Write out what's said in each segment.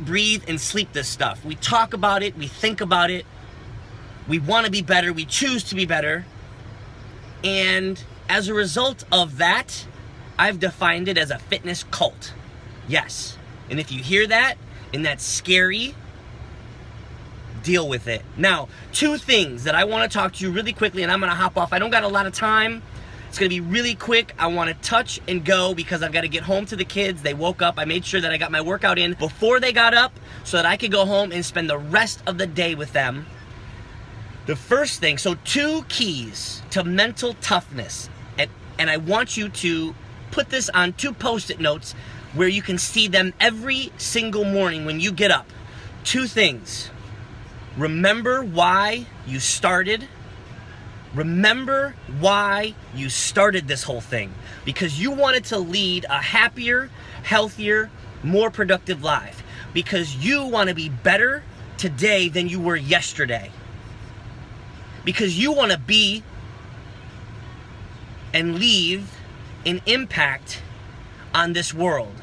breathe, and sleep this stuff. We talk about it, we think about it, we want to be better, we choose to be better, and as a result of that, I've defined it as a fitness cult. Yes. And if you hear that, and that's scary, deal with it. Now, 2 things that I want to talk to you really quickly, and I'm going to hop off. I don't got a lot of time. It's going to be really quick. I want to touch and go because I've got to get home to the kids. They woke up. I made sure that I got my workout in before they got up so that I could go home and spend the rest of the day with them. The first thing, so 2 keys to mental toughness. And I want you to put this on 2 Post-it notes where you can see them every single morning when you get up. 2 things. Remember why you started. Remember why you started this whole thing. Because you wanted to lead a happier, healthier, more productive life. Because you want to be better today than you were yesterday. Because you want to be and leave an impact on this world.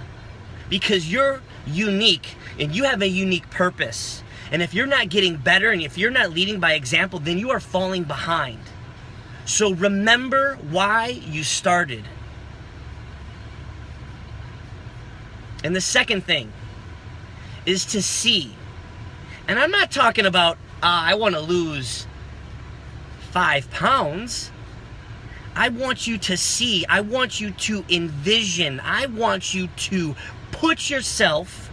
Because you're unique and you have a unique purpose. And if you're not getting better and if you're not leading by example, then you are falling behind. So remember why you started. And the second thing is to see. And I'm not talking about, I want to lose 5 pounds. I want you to see. I want you to envision. I want you to put yourself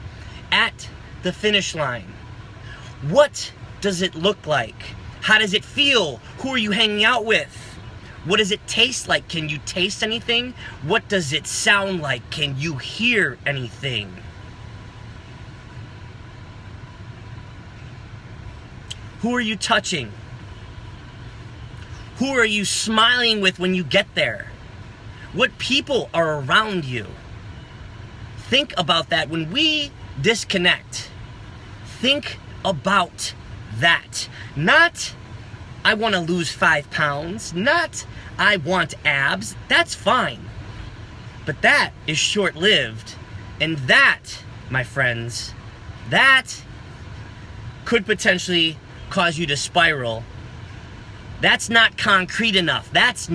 at the finish line. What does it look like? How does it feel? Who are you hanging out with? What does it taste like? Can you taste anything? What does it sound like? Can you hear anything? Who are you touching? Who are you smiling with when you get there? What people are around you? Think about that. When we disconnect, think about that. Not, I want to lose 5 pounds. Not, I want abs. That's fine. But that is short-lived. And that, my friends, that could potentially cause you to spiral. That's not concrete enough. That is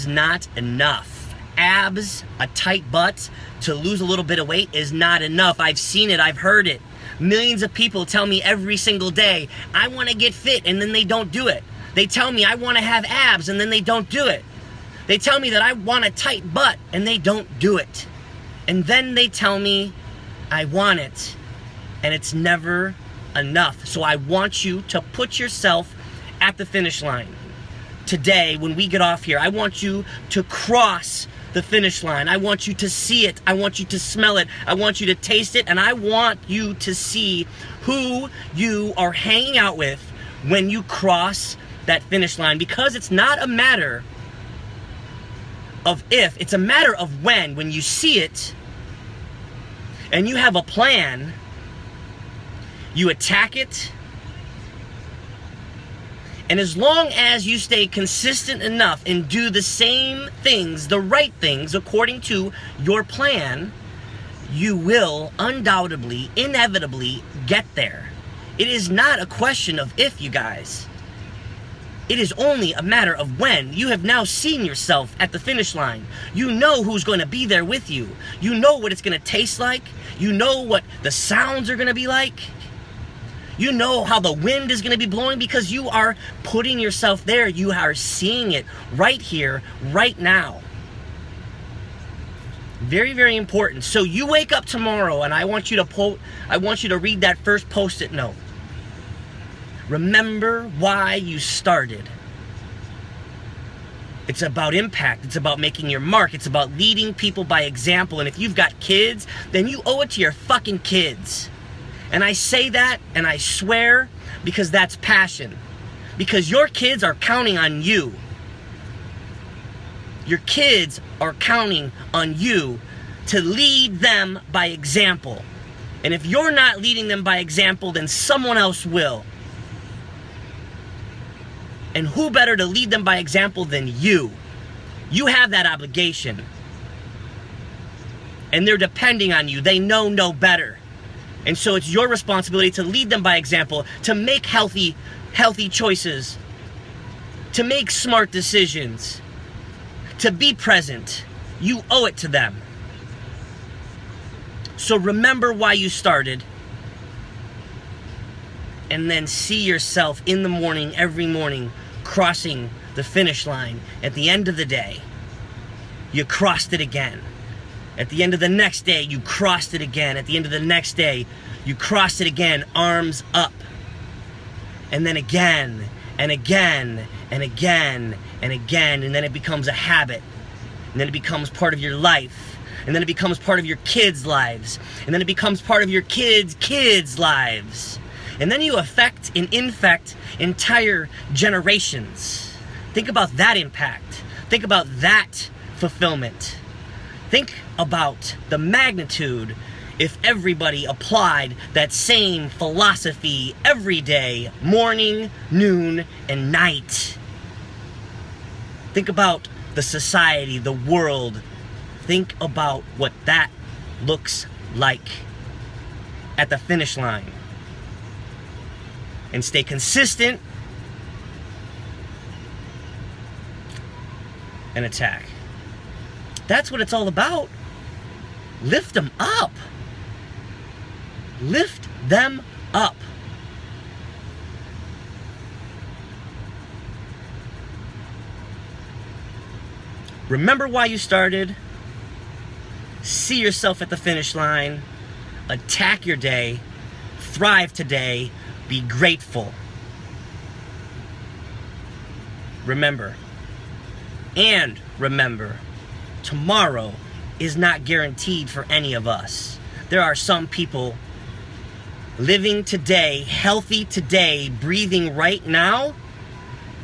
not enough. Abs, a tight butt, to lose a little bit of weight is not enough. I've seen it. I've heard it. Millions of people tell me every single day, I want to get fit, and then they don't do it. They tell me I want to have abs, and then they don't do it. They tell me that I want a tight butt, and they don't do it. And then they tell me I want it, and it's never enough. So I want you to put yourself at the finish line. Today, when we get off here, I want you to cross the finish line. I want you to see it. I want you to smell it. I want you to taste it. And I want you to see who you are hanging out with when you cross that finish line. Because it's not a matter of if, it's a matter of when. When you see it and you have a plan, you attack it, and as long as you stay consistent enough and do the same things, the right things, according to your plan, you will undoubtedly, inevitably get there. It is not a question of if, you guys. It is only a matter of when. You have now seen yourself at the finish line. You know who's going to be there with you. You know what it's going to taste like. You know what the sounds are going to be like. You know how the wind is going to be blowing because you are putting yourself there. You are seeing it right here, right now. Very, very important. So you wake up tomorrow and I want you to read that first Post-it note. Remember why you started. It's about impact. It's about making your mark. It's about leading people by example. And if you've got kids, then you owe it to your fucking kids. And I say that and I swear because that's passion. Because your kids are counting on you. Your kids are counting on you to lead them by example. And if you're not leading them by example, then someone else will. And who better to lead them by example than you? You have that obligation. and they're depending on you. They know no better. And so it's your responsibility to lead them by example, to make healthy choices, to make smart decisions, to be present. You owe it to them. So remember why you started, and then see yourself in the morning, every morning, crossing the finish line. At the end of the day, you crossed it again. At the end of the next day, you crossed it again. At the end of the next day, you crossed it again, arms up. And then again, and again, and again, and again, and then it becomes a habit. And then it becomes part of your life. And then it becomes part of your kids' lives. And then it becomes part of your kids' lives. And then you affect and infect entire generations. Think about that impact. Think about that fulfillment. Think about the magnitude if everybody applied that same philosophy every day, morning, noon, and night. Think about the society, the world. Think about what that looks like at the finish line. And stay consistent and attack. That's what it's all about. Lift them up. Lift them up. Remember why you started. See yourself at the finish line. Attack your day. Thrive today. Be grateful. Remember. And remember, tomorrow is not guaranteed for any of us. There are some people living today, healthy today, breathing right now,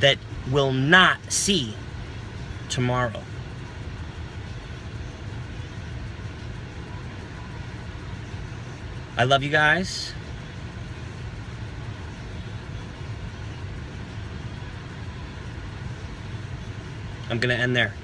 that will not see tomorrow. I love you guys. I'm gonna end there.